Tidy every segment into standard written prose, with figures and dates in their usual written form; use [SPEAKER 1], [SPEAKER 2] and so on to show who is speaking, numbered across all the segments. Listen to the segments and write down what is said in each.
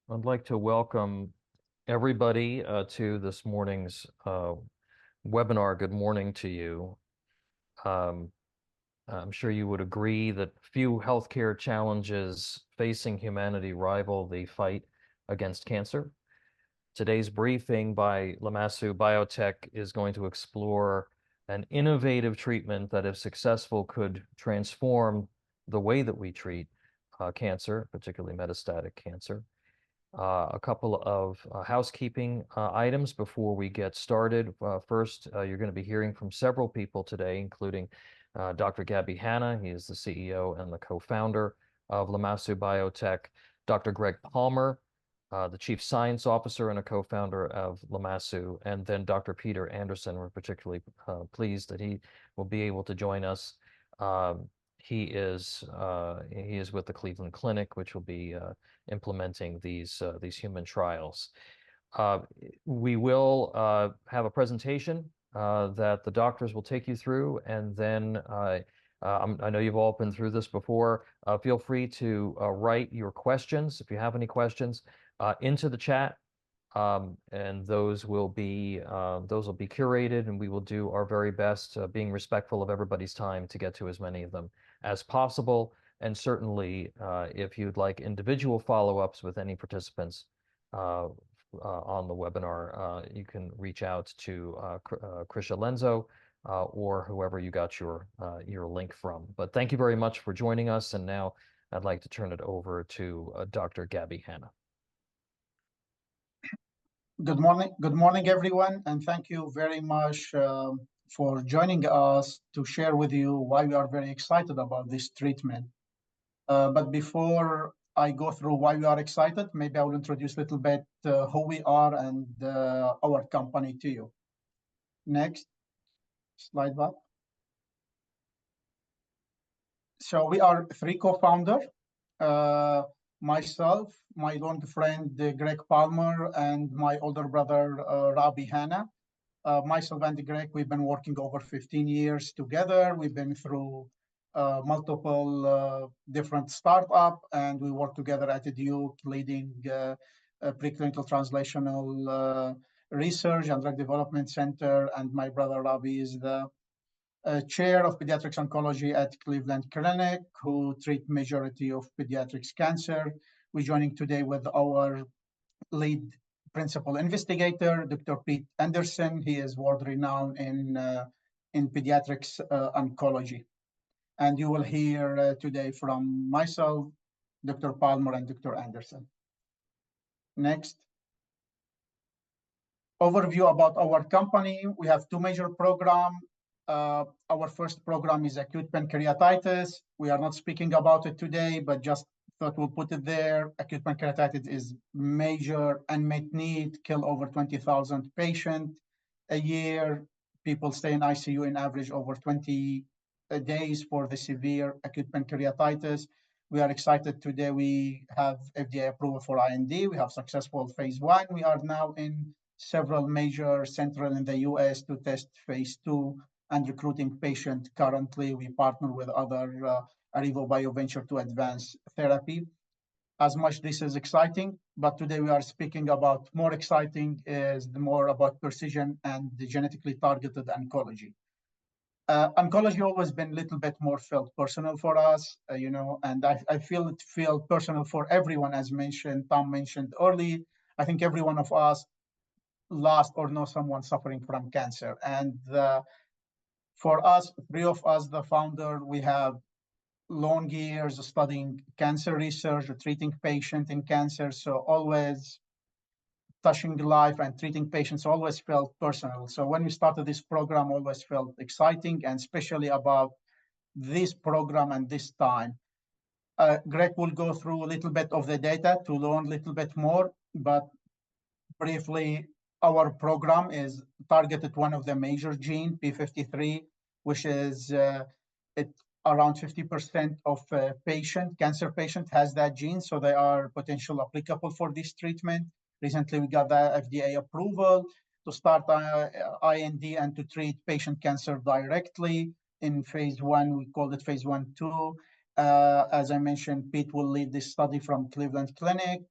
[SPEAKER 1] I'd like to welcome everybody to this morning's webinar. Good morning to you. I'm sure you would agree that few healthcare challenges facing humanity rival the fight against cancer. Today's briefing by Lamassu BioTech is going to explore an innovative treatment that, if successful, could transform the way that we treat cancer, particularly metastatic cancer. A couple of housekeeping items before we get started. First, you're going to be hearing from several people today, including Dr. Gabby Hanna. He is the CEO and the co-founder of Lamassu BioTech. Dr. Greg Palmer, the Chief Science Officer and a co-founder of Lamassu, and then Dr. Peter Anderson. We're particularly pleased that he will be able to join us. He is with the Cleveland Clinic, which will be implementing these human trials. We will have a presentation that the doctors will take you through, and then I know you've all been through this before. Feel free to write your questions, if you have any questions, into the chat, and those will be curated, and we will do our very best, being respectful of everybody's time, to get to as many of them as possible. And certainly, if you'd like individual follow-ups with any participants on the webinar, you can reach out to Krisha Lenzo or whoever you got your link from. But thank you very much for joining us. And now I'd like to turn it over to Dr. Gabby Hanna.
[SPEAKER 2] Good morning, everyone, and thank you very much for joining us to share with you why we are very excited about this treatment. But before I go through why we are excited, maybe I will introduce a little bit who we are and our company to you. Next slide back. So we are three co-founders. Myself, my long friend Greg Palmer, and my older brother Rabbi Hanna. Myself and Greg, we've been working over 15 years together. We've been through multiple different startups, and we work together at Duke, leading preclinical translational research and drug development center. And my brother Rabbi is the chair of pediatrics oncology at Cleveland Clinic, who treat majority of pediatrics cancer. We're joining today with our lead principal investigator, Dr. Pete Anderson. He is world-renowned in pediatrics oncology. And you will hear today from myself, Dr. Palmer, and Dr. Anderson. Next. Overview about our company. We have two major programs. Our first program is acute pancreatitis. We are not speaking about it today, but just thought we'll put it there. Acute pancreatitis is major unmet need, kill over 20,000 patients a year. People stay in ICU in average over 20 days for the severe acute pancreatitis. We are excited today. We have FDA approval for IND. We have successful phase 1. We are now in several major centers in the US to test phase 2 and recruiting patients. Currently, we partner with other Arrivo BioVenture to advance therapy. As much this is exciting, but today we are speaking about more exciting is more about precision and the genetically targeted oncology. Oncology always been a little bit more felt personal for us, and I feel it feel personal for everyone, as mentioned, Tom mentioned early. I think every one of us lost or know someone suffering from cancer. And for us, three of us, the founder, we have long years studying cancer research, treating patients in cancer. So always touching life and treating patients always felt personal. So when we started this program, always felt exciting, and especially about this program and this time. Greg will go through a little bit of the data to learn a little bit more, but briefly, our program is targeted one of the major gene, P53, which is around 50% of cancer patient has that gene, so they are potentially applicable for this treatment. Recently, we got the FDA approval to start IND and to treat patient cancer directly in phase 1. We called it phase 1/2. As I mentioned, Pete will lead this study from Cleveland Clinic.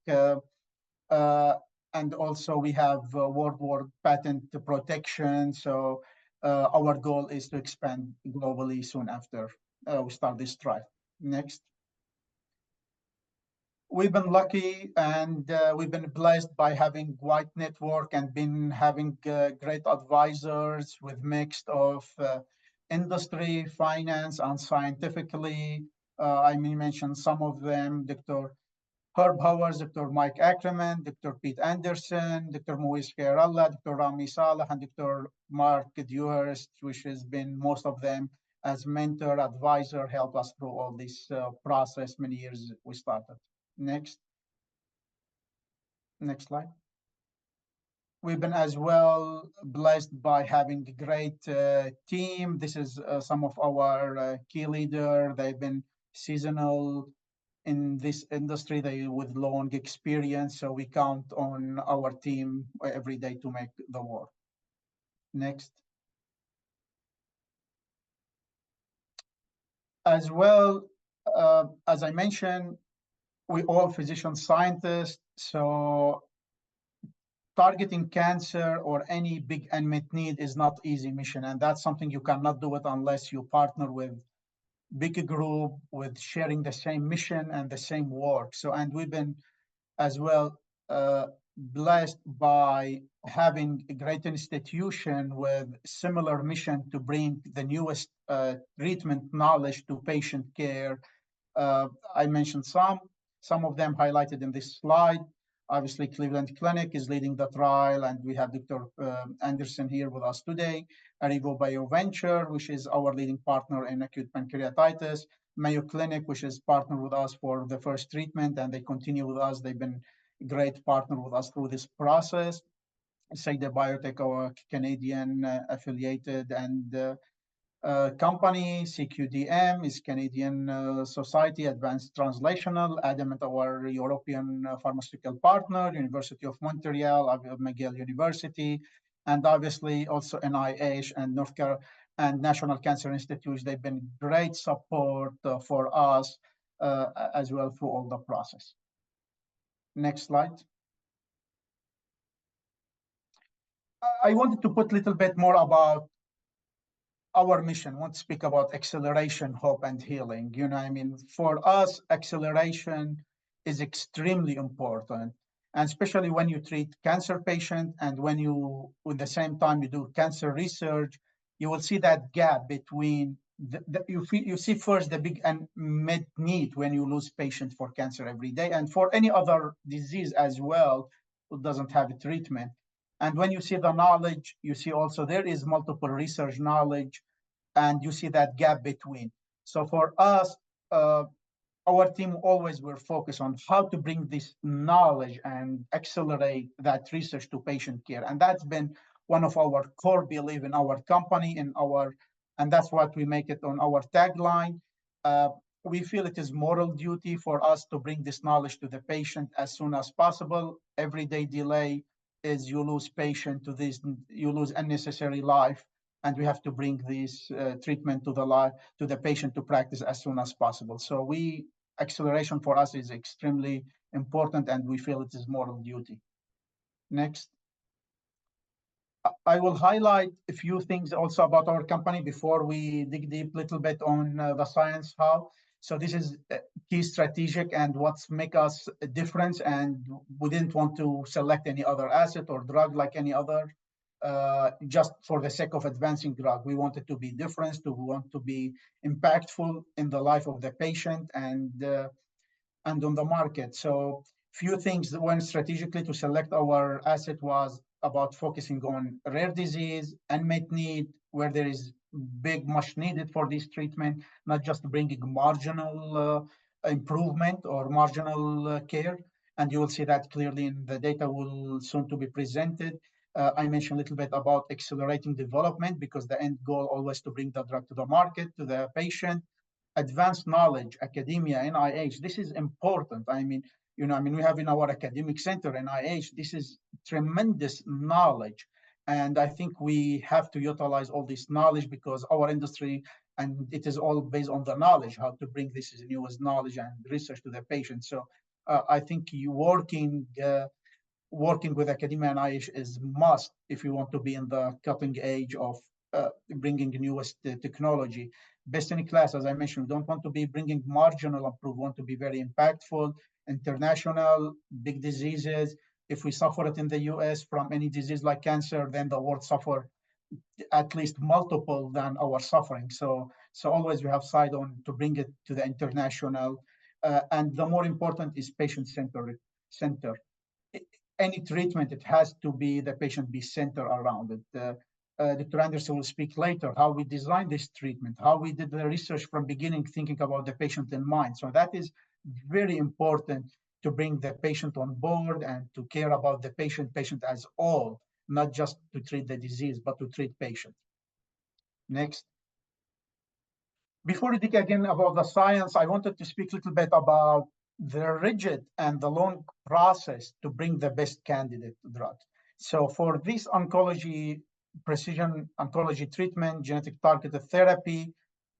[SPEAKER 2] And also we have worldwide patent protection. So our goal is to expand globally soon after we start this trial. Next. We've been lucky and we've been blessed by having wide network and been having great advisors with mixed of industry, finance, and scientifically. I may mention some of them: Dr. Herb Howard, Dr. Mike Ackerman, Dr. Pete Anderson, Dr. Moise Khairallah, Dr. Rami Saleh, and Dr. Mark Dewhurst, which has been most of them as mentor, advisor, help us through all this process many years we started. Next. Next slide. We've been as well blessed by having a great team. This is some of our key leader. They've been seasonal in this industry, they with long experience. So we count on our team every day to make the work. Next. As well, as I mentioned, we all physician scientists. So targeting cancer or any big unmet need is not easy mission. And that's something you cannot do it unless you partner with big group with sharing the same mission and the same work. So, and we've been as well blessed by having a great institution with similar mission to bring the newest treatment knowledge to patient care. I mentioned some of them highlighted in this slide. Obviously, Cleveland Clinic is leading the trial, and we have Dr. Anderson here with us today. Arrivo BioVenture, which is our leading partner in acute pancreatitis. Mayo Clinic, which is partnered with us for the first treatment, and they continue with us. They've been a great partner with us through this process. SA53 BioTech, our Canadian affiliated and company. CQDM is Canadian Society Advanced Translational. Adamant, our European pharmaceutical partner. University of Montreal, McGill University, and obviously also NIH and North Carolina and National Cancer Institute. They've been great support for us as well through all the process. Next slide. I wanted to put a little bit more about our mission. I want to speak about acceleration, hope, and healing. You know, I mean, for us, acceleration is extremely important, and especially when you treat cancer patient and when you, at the same time, you do cancer research, you will see that gap between you see first the big unmet need when you lose patients for cancer every day, and for any other disease as well, who doesn't have a treatment. And when you see the knowledge, you see also there is multiple research knowledge, and you see that gap between. So for us, our team always were focused on how to bring this knowledge and accelerate that research to patient care. And that's been one of our core beliefs in our company, and that's what we make it on our tagline. We feel it is moral duty for us to bring this knowledge to the patient as soon as possible. Every day delay is you lose patient to this, you lose unnecessary life, and we have to bring this treatment to the patient to practice as soon as possible. So acceleration for us is extremely important, and we feel it is moral duty. Next. I will highlight a few things also about our company before we dig deep a little bit on the science how. So this is key strategic and what's make us a difference, and we didn't want to select any other asset or drug like any other just for the sake of advancing drug. We wanted to be different, we want to be impactful in the life of the patient and on the market. So few things when strategically to select our asset was about focusing on rare disease, unmet need, where there is big, much needed for this treatment, not just bringing marginal improvement or marginal care. And you will see that clearly in the data will soon to be presented. I mentioned a little bit about accelerating development because the end goal always to bring the drug to the market, to the patient. Advanced knowledge, academia, NIH, this is important. I mean, we have in our academic center, NIH, this is tremendous knowledge. And I think we have to utilize all this knowledge because our industry, and it is all based on the knowledge, how to bring this newest knowledge and research to the patient. So I think you working working with academia and IH is must if you want to be in the cutting edge of bringing the newest technology. Best in class, as I mentioned, we don't want to be bringing marginal improvement, we want to be very impactful, international, big diseases. If we suffer it in the US from any disease like cancer, then the world suffer at least multiple than our suffering. So always we have side on to bring it to the international. And the more important is patient-centered. Any treatment, it has to be the patient be centered around it. Dr. Anderson will speak later how we designed this treatment, how we did the research from beginning, thinking about the patient in mind. So that is very important to bring the patient on board and to care about the patient as all, not just to treat the disease, but to treat patient. Next. Before we dig again about the science, I wanted to speak a little bit about the rigid and the long process to bring the best candidate drug. So for this oncology, precision oncology treatment, genetic targeted therapy,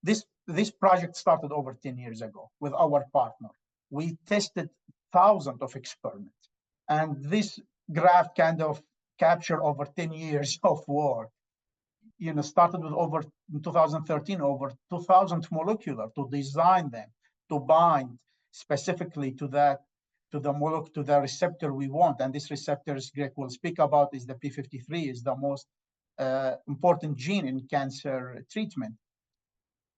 [SPEAKER 2] this project started over 10 years ago with our partner. We tested thousands of experiments, and this graph kind of captured over 10 years of work. Started with over in 2013, over 2,000 molecular to design them, to bind specifically to the receptor we want. And this receptor, as Greg will speak about, is the P53, is the most important gene in cancer treatment.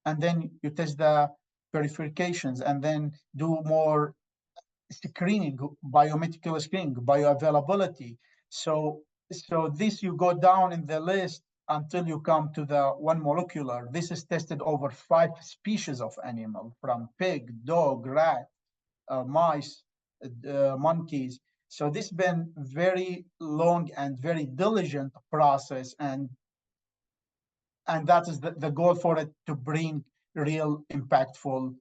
[SPEAKER 2] And then you test the purifications and then do more screening, biomedical screening, bioavailability. So this you go down in the list until you come to the one molecular. This is tested over 5 species of animal, from pig, dog, rat, mice, monkeys. So this has been very long and very diligent process, and that is the goal for it, to bring real impactful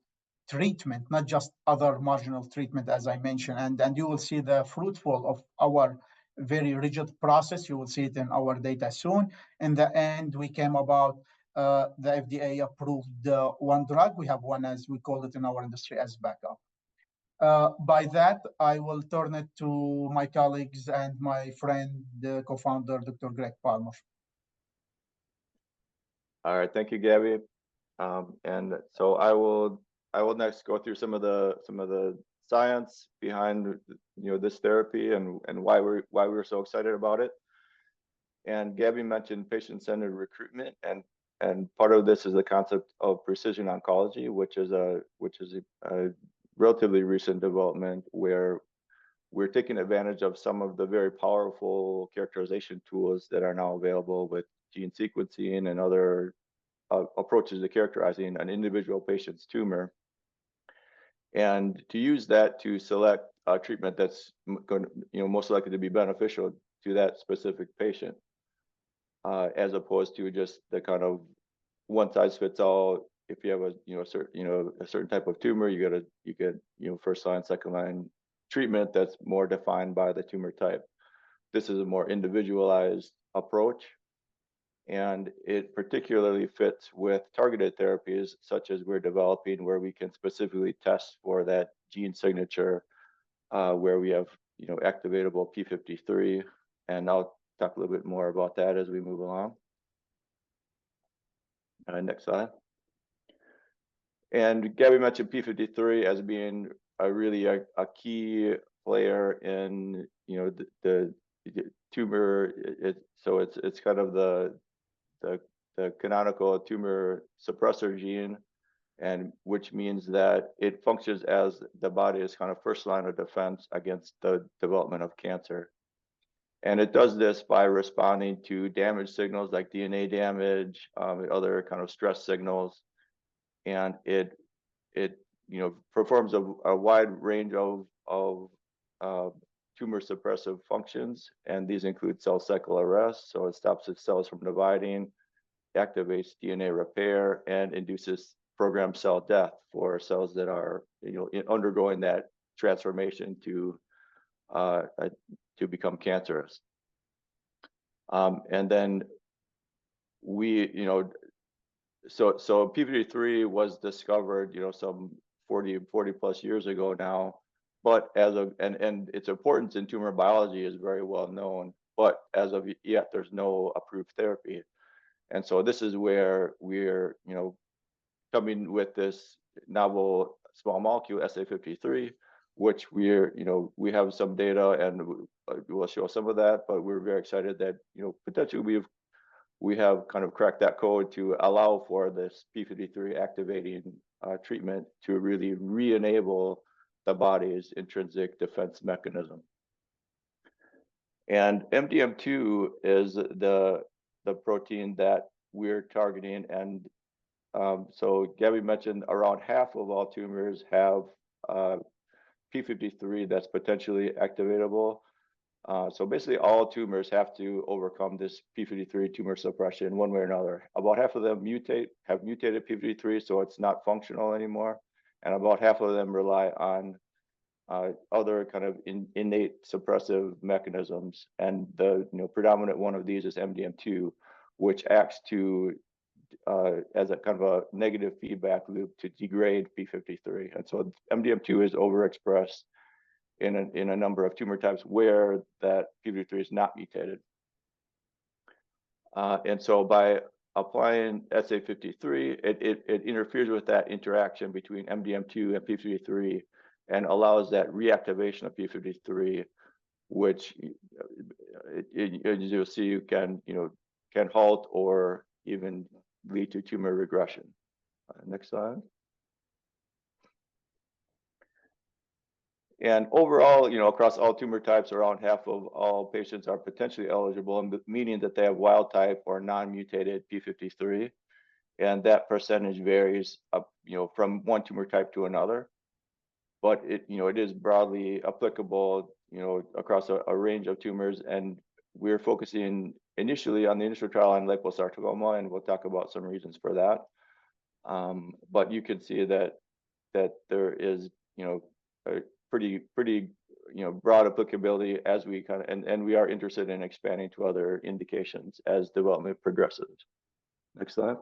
[SPEAKER 2] treatment, not just other marginal treatment, as I mentioned. And you will see the fruitful of our very rigid process. You will see it in our data soon. In the end, we came about the FDA approved one drug. We have one, as we call it in our industry, as backup. By that, I will turn it to my colleagues and my friend, the co-founder, Dr. Greg Palmer.
[SPEAKER 3] All right, thank you, Gabby. And so I will next go through some of the science behind this therapy and why we're so excited about it. And Gabby mentioned patient-centered recruitment, and part of this is the concept of precision oncology, which is a relatively recent development where we're taking advantage of some of the very powerful characterization tools that are now available with gene sequencing and other approaches to characterizing an individual patient's tumor, and to use that to select a treatment that's going to, most likely to be beneficial to that specific patient, as opposed to just the kind of one size fits all. If you have a certain type of tumor, you get first line, second line treatment that's more defined by the tumor type. This is a more individualized approach, and it particularly fits with targeted therapies such as we're developing, where we can specifically test for that gene signature, where we have activatable P53, and I'll talk a little bit more about that as we move along. Next slide. And Gabby mentioned P53 as being a key player in the tumor. So it's kind of the canonical tumor suppressor gene, and which means that it functions as the body's kind of first line of defense against the development of cancer. And it does this by responding to damage signals like DNA damage, other kind of stress signals, and it performs a wide range of tumor suppressive functions, and these include cell cycle arrest, so it stops the cells from dividing, activates DNA repair, and induces programmed cell death for cells that are undergoing that transformation to become cancerous. And then so P53 was discovered some 40 plus years ago now but and its importance in tumor biology is very well known, but as of yet, there's no approved therapy. And so this is where we're, coming with this novel small molecule SA53, which we have some data and we'll show some of that, but we're very excited that, potentially we have kind of cracked that code to allow for this p53 activating treatment to really re-enable the body's intrinsic defense mechanism. And MDM2 is the protein that we're targeting. And so Gabby mentioned around half of all tumors have p53 that's potentially activatable. So basically all tumors have to overcome this p53 tumor suppression one way or another. About half of them have mutated p53, so it's not functional anymore. And about half of them rely on other kind of innate suppressive mechanisms. And the predominant one of these is MDM2, which acts to as a kind of a negative feedback loop to degrade p53. And so MDM2 is overexpressed in a number of tumor types where that p53 is not mutated. And so by applying SA53, it interferes with that interaction between MDM2 and p53 and allows that reactivation of p53, which as you'll see can halt or even lead to tumor regression. Next slide. And overall, across all tumor types, around half of all patients are potentially eligible, meaning that they have wild type or non-mutated p53. And that percentage varies up, from one tumor type to another. But it is broadly applicable, across a range of tumors. And we're focusing initially on the initial trial on liposarcoma, and we'll talk about some reasons for that. But you can see that there is, a pretty broad applicability as we and we are interested in expanding to other indications as development progresses. Next slide.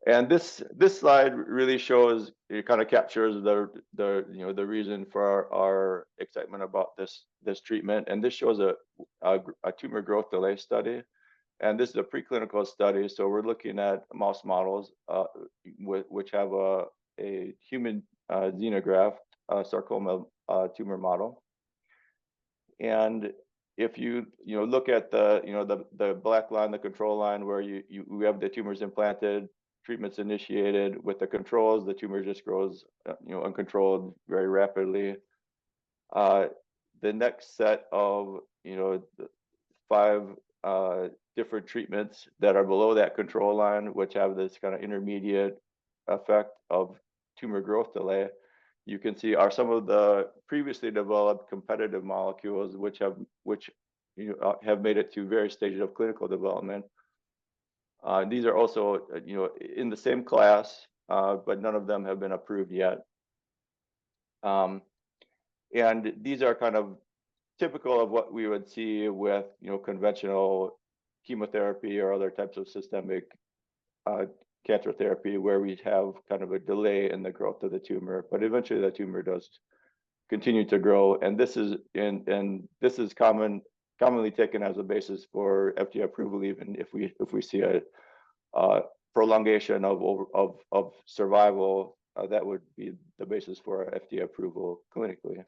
[SPEAKER 3] And this slide really shows, it kind of captures the reason for our excitement about this treatment. And this shows a tumor growth delay study. And this is a preclinical study. So we're looking at mouse models which have a human xenograft sarcoma tumor model. And if you look at the black line, the control line, where we have the tumors implanted, treatments initiated. With the controls, the tumor just grows uncontrolled very rapidly. The next set of 5 different treatments that are below that control line, which have this kind of intermediate effect of tumor growth delay, you can see are some of the previously developed competitive molecules which have made it to various stages of clinical development. These are also in the same class, but none of them have been approved yet. And these are kind of typical of what we would see with conventional chemotherapy or other types of systemic cancer therapy, where we have kind of a delay in the growth of the tumor, but eventually the tumor does continue to grow. And this is commonly taken as a basis for FDA approval, even if we see a prolongation of survival, that would be the basis for FDA approval clinically.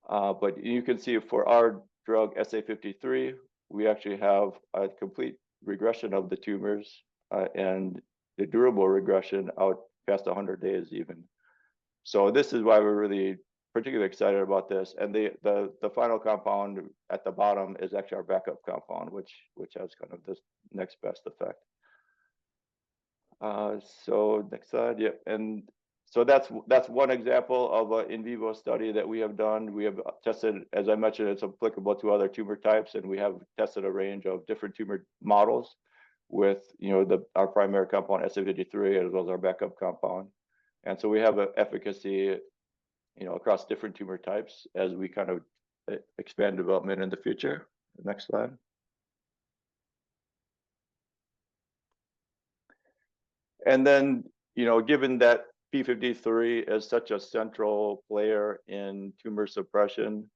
[SPEAKER 3] But you can see for our drug SA53, we actually have a complete regression of the tumors and the durable regression out past 100 days even. So this is why we're really particularly excited about this. And the final compound at the bottom is actually our backup compound, which has kind of this next best effect. So next slide, yeah. And so that's one example of an in vivo study that we have done. We have tested, as I mentioned, it's applicable to other tumor types, and we have tested a range of different tumor models with our primary compound SA53 as well as our backup compound. And so we have an efficacy across different tumor types as we kind of expand development in the future. Next slide. And then, given that P53 is such a central player in tumor suppression.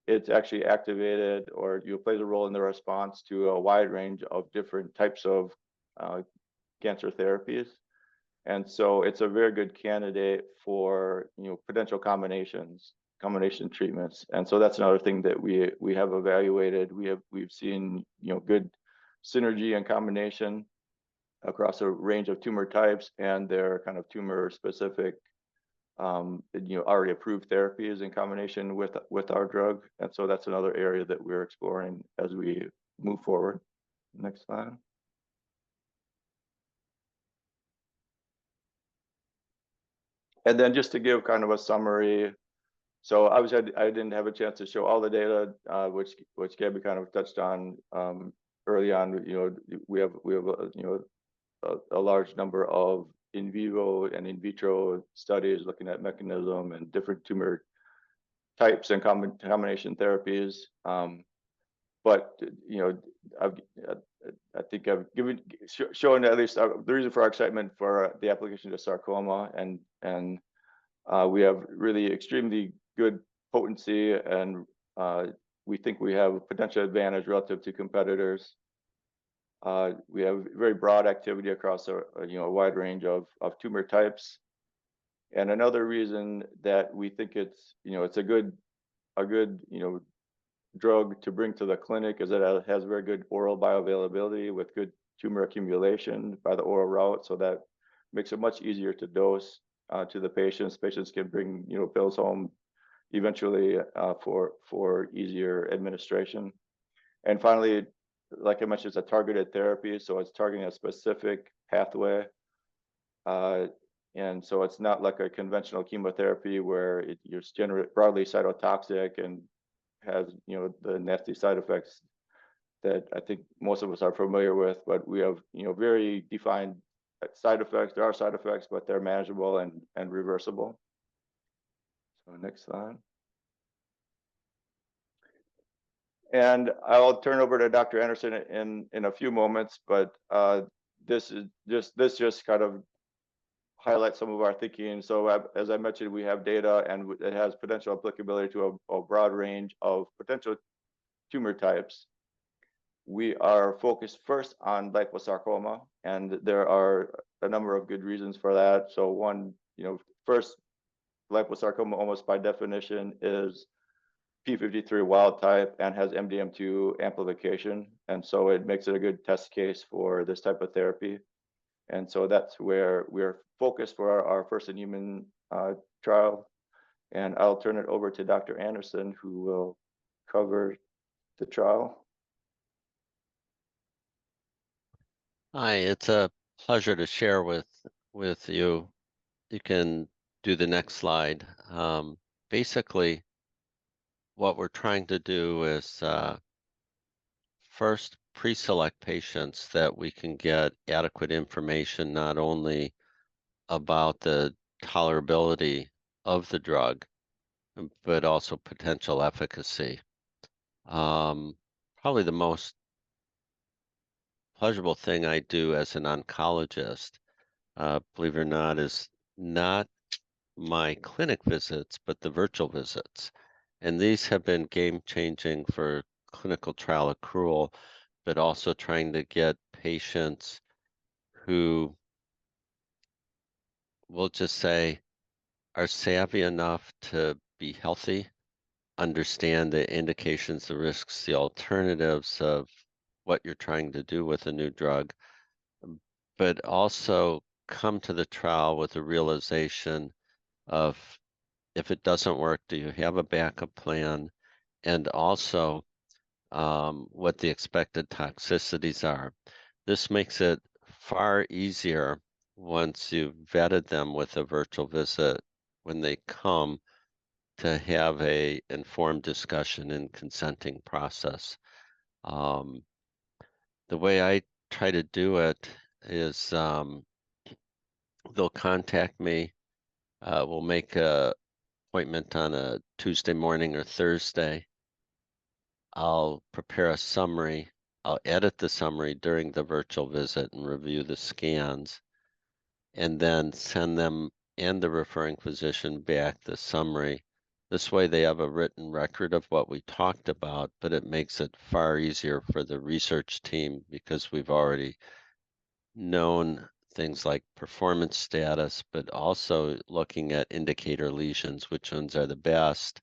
[SPEAKER 3] It's actually activated or plays a role in the response to a wide range of different types of cancer therapies. And so it's a very good candidate for potential combination treatments. And so that's another thing that we have evaluated. We've seen good synergy and combination across a range of tumor types and their kind of tumor specific already approved therapies in combination with our drug. And so that's another area that we're exploring as we move forward. Next slide. And then just to give kind of a summary, so obviously I didn't have a chance to show all the data, which Gabby kind of touched on early on. We have a large number of in vivo and in vitro studies looking at mechanism and different tumor types and combination therapies. But I think I've shown at least the reason for our excitement for the application to sarcoma, and we have really extremely good potency, and we think we have a potential advantage relative to competitors. We have very broad activity across a wide range of tumor types. And another reason that we think it's a good drug to bring to the clinic is that it has very good oral bioavailability with good tumor accumulation by the oral route, so that makes it much easier to dose to the patients. Patients can bring pills home eventually for easier administration. And finally, like I mentioned, it's a targeted therapy, so it's targeting a specific pathway. And so it's not like a conventional chemotherapy where it's generally broadly cytotoxic and has the nasty side effects that I think most of us are familiar with. But we have very defined side effects. There are side effects, but they're manageable and reversible. So next slide. And I'll turn over to Dr. Anderson in a few moments, but this just kind of highlights some of our thinking. So as I mentioned, we have data and it has potential applicability to a broad range of potential tumor types. We are focused first on liposarcoma, and there are a number of good reasons for that. So one, first, liposarcoma almost by definition is P53 wild type and has MDM2 amplification. And so it makes it a good test case for this type of therapy. And so that's where we're focused for our first in human trial. And I'll turn it over to Dr. Anderson, who will cover the trial.
[SPEAKER 4] Hi, it's a pleasure to share with you. You can do the next slide. Basically, what we're trying to do is first pre-select patients that we can get adequate information not only about the tolerability of the drug, but also potential efficacy. Probably the most pleasurable thing I do as an oncologist, believe it or not, is not my clinic visits, but the virtual visits. And these have been game-changing for clinical trial accrual, but also trying to get patients who, we'll just say, are savvy enough to be healthy, understand the indications, the risks, the alternatives of what you're trying to do with a new drug, but also come to the trial with a realization of, if it doesn't work, do you have a backup plan? And also what the expected toxicities are. This makes it far easier once you've vetted them with a virtual visit when they come to have a informed discussion and consenting process. The way I try to do it is they'll contact me. We'll make an appointment on a Tuesday morning or Thursday. I'll prepare a summary. I'll edit the summary during the virtual visit and review the scans, and then send them and the referring physician back the summary. This way they have a written record of what we talked about, but it makes it far easier for the research team because we've already known things like performance status, but also looking at indicator lesions, which ones are the best,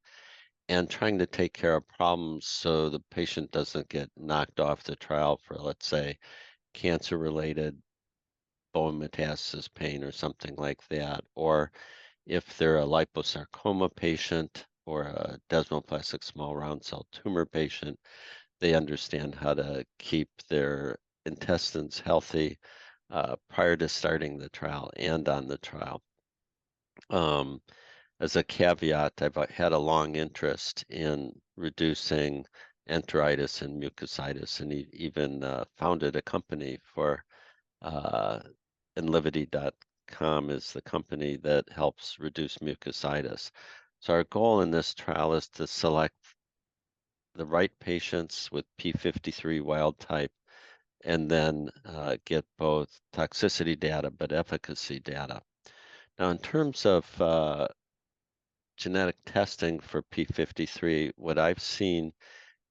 [SPEAKER 4] and trying to take care of problems so the patient doesn't get knocked off the trial for, let's say, cancer-related bone metastasis pain or something like that. Or if they're a liposarcoma patient or a desmoplastic small round cell tumor patient, they understand how to keep their intestines healthy prior to starting the trial and on the trial. As a caveat, I've had a long interest in reducing enteritis and mucositis, and even founded a company for Enlivity.com is the company that helps reduce mucositis. So our goal in this trial is to select the right patients with P53 wild type and then get both toxicity data but efficacy data. Now, in terms of genetic testing for P53, what I've seen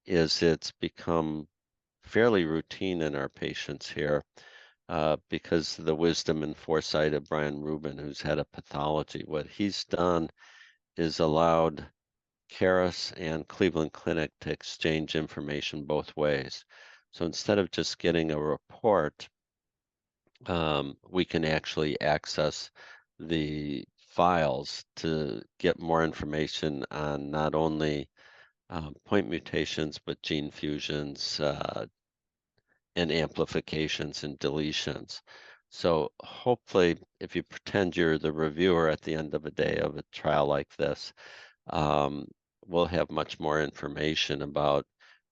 [SPEAKER 4] is it's become fairly routine in our patients here because of the wisdom and foresight of Brian Rubin, who's head of pathology. What he's done is allowed Caris and Cleveland Clinic to exchange information both ways. So instead of just getting a report, we can actually access the files to get more information on not only point mutations, but gene fusions and amplifications and deletions. So hopefully, if you pretend you're the reviewer at the end of a day of a trial like this, we'll have much more information about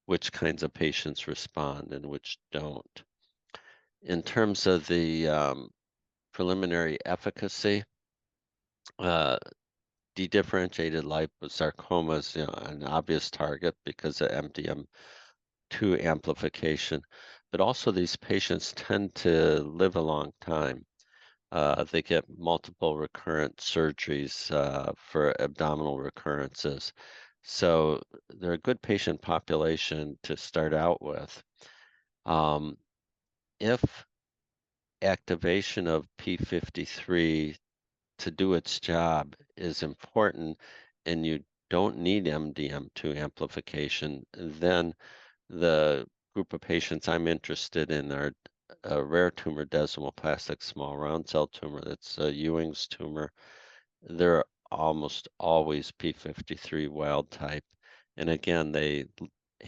[SPEAKER 4] which kinds of patients respond and which don't. In terms of the preliminary efficacy, dedifferentiated liposarcoma is an obvious target because of MDM2 amplification, but also these patients tend to live a long time. They get multiple recurrent surgeries for abdominal recurrences. So they're a good patient population to start out with. If activation of P53 to do its job is important and you don't need MDM2 amplification, then the group of patients I'm interested in are a rare tumor, desmoplastic small round cell tumor. That's a Ewing's tumor. They're almost always P53 wild type. And again, they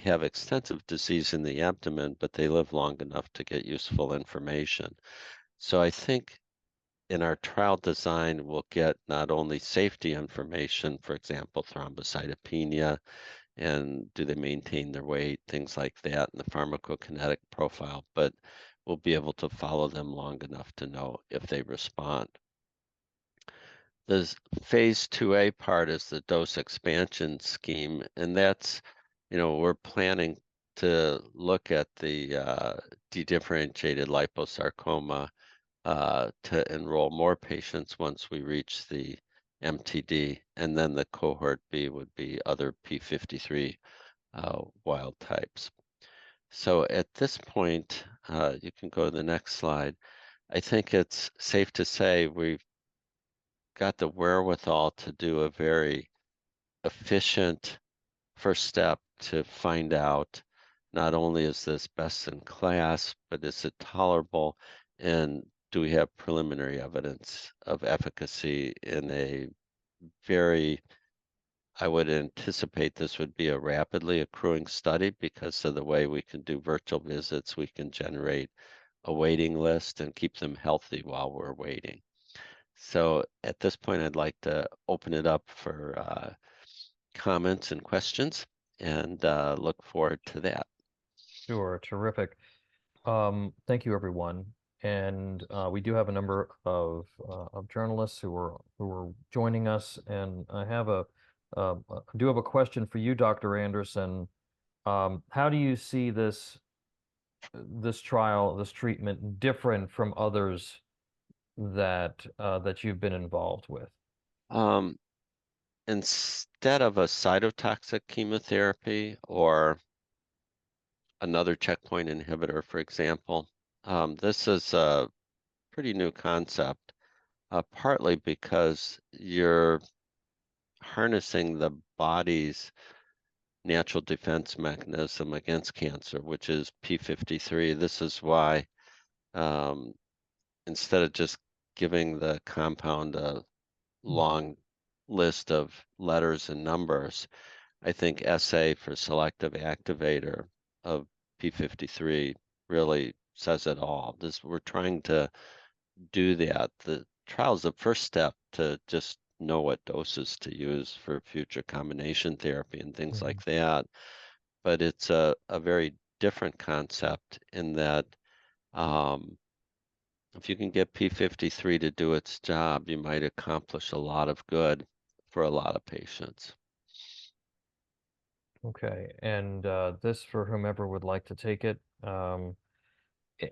[SPEAKER 4] have extensive disease in the abdomen, but they live long enough to get useful information. So I think in our trial design, we'll get not only safety information, for example, thrombocytopenia, and do they maintain their weight, things like that, and the pharmacokinetic profile, but we'll be able to follow them long enough to know if they respond. The phase 2A part is the dose expansion scheme, and that's, we're planning to look at the dedifferentiated liposarcoma to enroll more patients once we reach the MTD, and then the cohort B would be other P53 wild types. So at this point, you can go to the next slide. I think it's safe to say we've got the wherewithal to do a very efficient first step to find out not only is this best in class, but is it tolerable, and do we have preliminary evidence of efficacy in a very, I would anticipate this would be a rapidly accruing study because of the way we can do virtual visits. We can generate a waiting list and keep them healthy while we're waiting. So at this point, I'd like to open it up for comments and questions, and look forward to that.
[SPEAKER 1] Sure, terrific. Thank you, everyone. And we do have a number of journalists who are joining us, and I do have a question for you, Dr. Anderson. How do you see this trial, this treatment different from others that that you've been involved with?
[SPEAKER 4] Instead of a cytotoxic chemotherapy or another checkpoint inhibitor, for example, this is a pretty new concept, partly because you're harnessing the body's natural defense mechanism against cancer, which is P53. This is why um, instead of just giving the compound a long list of letters and numbers, I think SA for selective activator of P53 really says it all. We're trying to do that. The trial is the first step to just know what doses to use for future combination therapy and things
[SPEAKER 1] Mhm.
[SPEAKER 4] like that. But it's a very different concept in that um, if you can get P53 to do its job, you might accomplish a lot of good for a lot of patients.
[SPEAKER 1] Okay, and this for whomever would like to take it.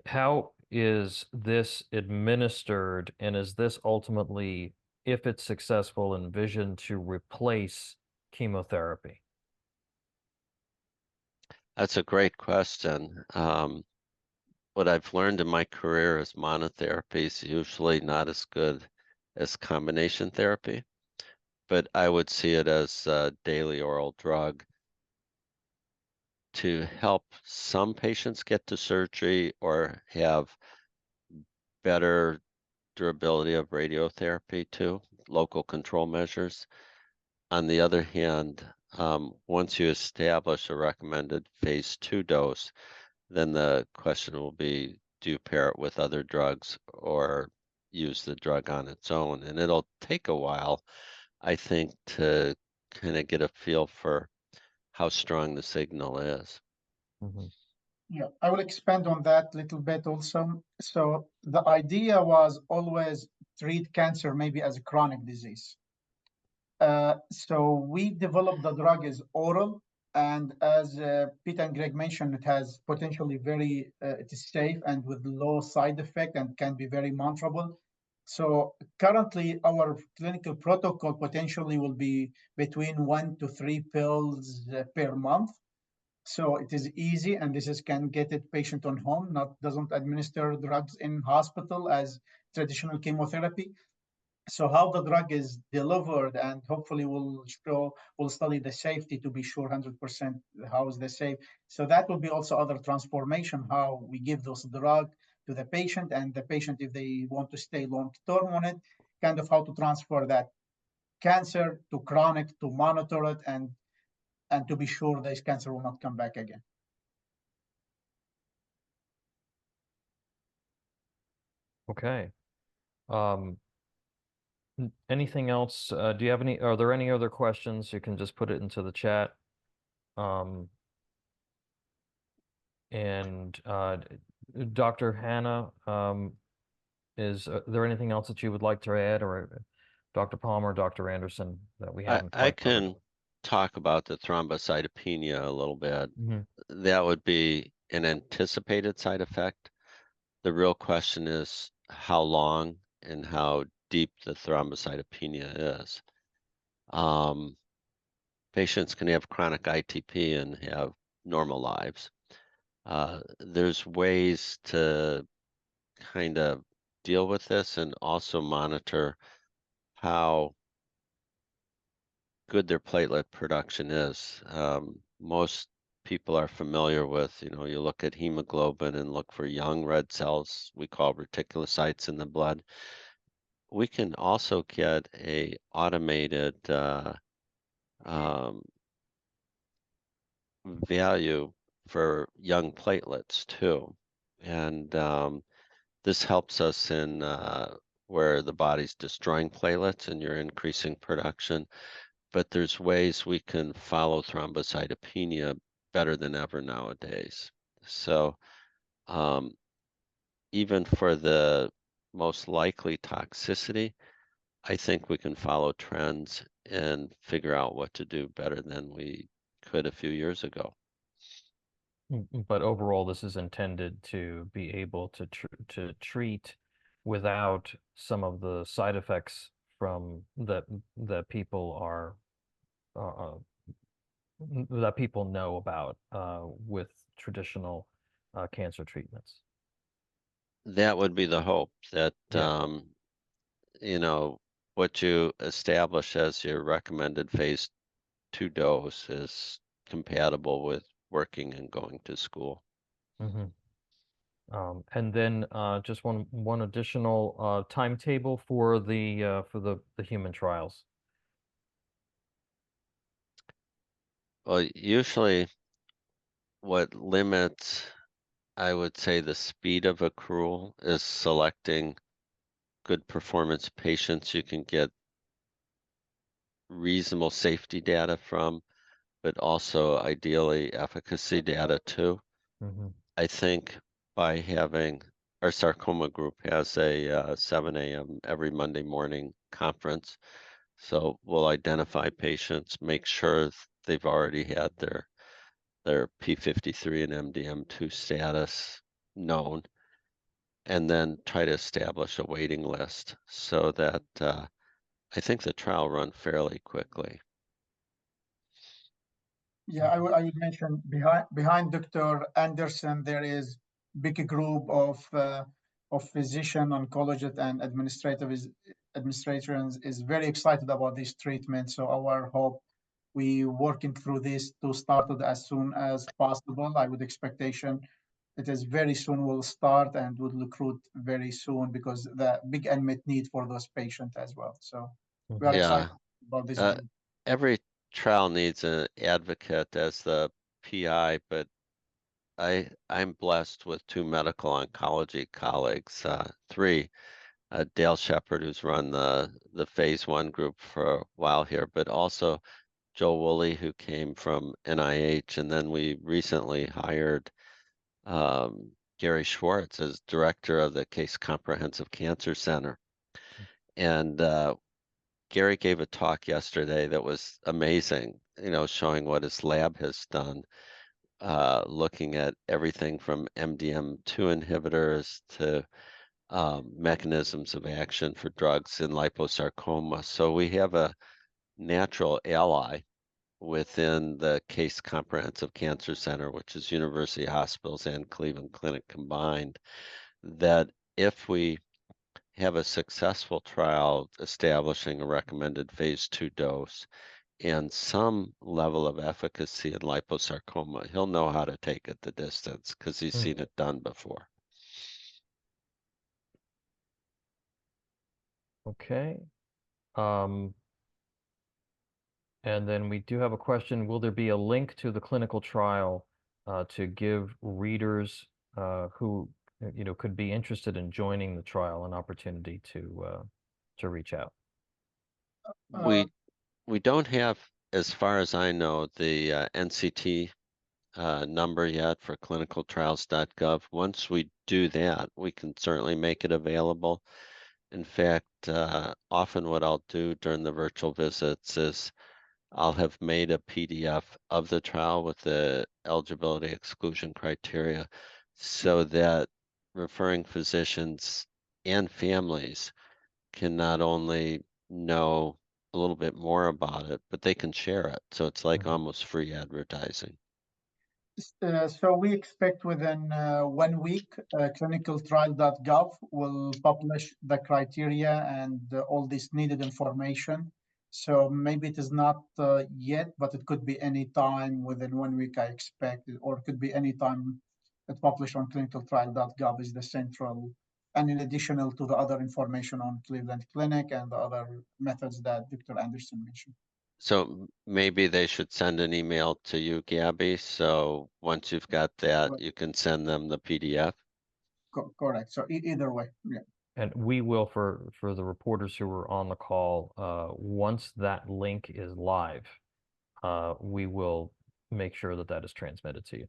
[SPEAKER 1] How is this administered, and is this ultimately, if it's successful, envisioned to replace chemotherapy?
[SPEAKER 4] That's a great question. What I've learned in my career is monotherapy is usually not as good as combination therapy, but I would see it as a daily oral drug to help some patients get to surgery or have better durability of radiotherapy too, local control measures. On the other hand, once you establish a recommended phase 2 dose, then the question will be, do you pair it with other drugs or use the drug on its own? And it'll take a while, I think, to kind of get a feel for how strong the signal is.
[SPEAKER 1] Mhm.
[SPEAKER 2] Yeah, I will expand on that a little bit also. So the idea was always treat cancer maybe as a chronic disease. So we developed the drug as oral, and as Peter and Greg mentioned, it has potentially it is safe and with low side effect and can be very monitorable. So currently, our clinical protocol potentially will be between 1 to 3 pills per month. So it is easy, and can get it patient on home, not doesn't administer drugs in hospital as traditional chemotherapy. So how the drug is delivered, and hopefully we'll study the safety to be sure 100% how is the safe. So that will be also other transformation, how we give those drug to the patient, and the patient, if they want to stay long term on it, kind of how to transfer that cancer to chronic, to monitor it, and to be sure this cancer will not come back again.
[SPEAKER 1] Okay. Um, Anything else? Do you have any, are there any other questions? You can just put it into the chat. Um, and Dr. Hannah, is there anything else that you would like to add, or Dr. Palmer, Dr. Anderson, that we haven't
[SPEAKER 4] I
[SPEAKER 1] quite covered?
[SPEAKER 4] can talk about the thrombocytopenia a little bit.
[SPEAKER 1] Mhm.
[SPEAKER 4] That would be an anticipated side effect. The real question is how long and how deep the thrombocytopenia is. Patients can have chronic ITP and have normal lives. There's ways to kind of deal with this and also monitor how good their platelet production is. Most people are familiar with, you look at hemoglobin and look for young red cells we call reticulocytes in the blood. We can also get a automated um, value for young platelets too. And this helps us in where the body's destroying platelets and you're increasing production. But there's ways we can follow thrombocytopenia better than ever nowadays. So um, even for the most likely toxicity, I think we can follow trends and figure out what to do better than we could a few years ago.
[SPEAKER 1] But overall, this is intended to be able to treat without some of the side effects from that people are that people know about with traditional cancer treatments.
[SPEAKER 4] That would be the hope that,
[SPEAKER 1] Yeah.
[SPEAKER 4] you know, what you establish as your recommended phase 2 dose is compatible with working and going to school.
[SPEAKER 1] Mm-hmm. And then just one additional timetable for the human trials.
[SPEAKER 4] Well, usually what limits, I would say, the speed of accrual is selecting good performance patients you can get reasonable safety data from, but also ideally efficacy data too.
[SPEAKER 1] Mm-hmm.
[SPEAKER 4] I think by having our sarcoma group has a 7 a.m. every Monday morning conference. So we'll identify patients, make sure they've already had their P53 and MDM2 status known, and then try to establish a waiting list so that I think the trial run fairly quickly.
[SPEAKER 2] Yeah, I would mention behind Dr. Anderson, there is big group of physician oncologists and administrators is very excited about this treatment. So our hope, we working through this to start it as soon as possible. I would expectation it is very soon will start and would recruit very soon because the big unmet need for those patients as well. So we are
[SPEAKER 4] Yeah,
[SPEAKER 2] excited about this
[SPEAKER 4] uh,
[SPEAKER 2] group.
[SPEAKER 4] every trial needs an advocate as the PI, but I'm blessed with 2 medical oncology colleagues, 3. Dale Shepard, who's run the phase 1 group for a while here, but also Joe Woolley, who came from NIH, and then we recently hired Gary Schwartz as director of the Case Comprehensive Cancer Center. And Gary gave a talk yesterday that was amazing, showing what his lab has done, looking at everything from MDM2 inhibitors to mechanisms of action for drugs in liposarcoma. So we have a natural ally within the Case Comprehensive Cancer Center, which is University Hospitals and Cleveland Clinic combined, that if we have a successful trial establishing a recommended phase 2 dose and some level of efficacy in liposarcoma, he'll know how to take it the distance because he's seen it done before.
[SPEAKER 1] Okay. And then we do have a question, will there be a link to the clinical trial to give readers who could be interested in joining the trial an opportunity to reach out?
[SPEAKER 2] Uh,
[SPEAKER 4] We don't have, as far as I know, the NCT number yet for clinicaltrials.gov. Once we do that, we can certainly make it available. In fact, often what I'll do during the virtual visits is I'll have made a PDF of the trial with the eligibility exclusion criteria so that referring physicians and families can not only know a little bit more about it, but they can share it. So it's like almost free advertising.
[SPEAKER 2] So we expect within 1 week, clinicaltrial.gov will publish the criteria and all this needed information. So maybe it is not yet, but it could be any time within 1 week, I expect, or it could be any time it's published on clinicaltrial.gov is the central, and in additional to the other information on Cleveland Clinic and the other methods that Dr. Anderson mentioned.
[SPEAKER 4] So maybe they should send an email to you, Gabby. So once you've got that, you can send them the PDF.
[SPEAKER 2] Correct. So either way, yeah.
[SPEAKER 1] And we will, for the reporters who were on the call, once that link is live, we will make sure that that is transmitted to you.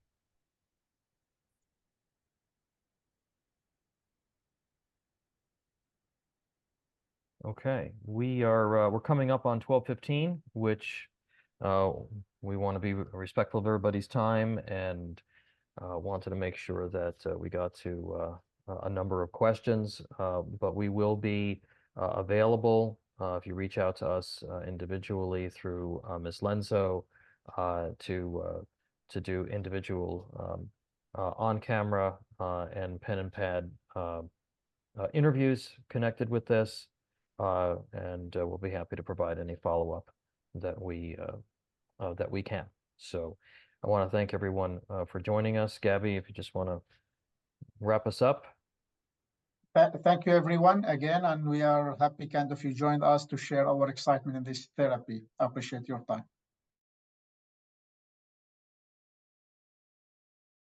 [SPEAKER 1] Okay, we're coming up on 12:15, which we want to be respectful of everybody's time and wanted to make sure that we got to a number of questions, but we will be available if you reach out to us individually through Ms. Lenzo to do individual on-camera and pen and pad interviews connected with this, and we'll be happy to provide any follow-up that we can. So I want to thank everyone for joining us. Gabby, if you just want to wrap us up.
[SPEAKER 2] Thank you, everyone, again, and we are happy kind of you joined us to share our excitement in this therapy. I appreciate your time.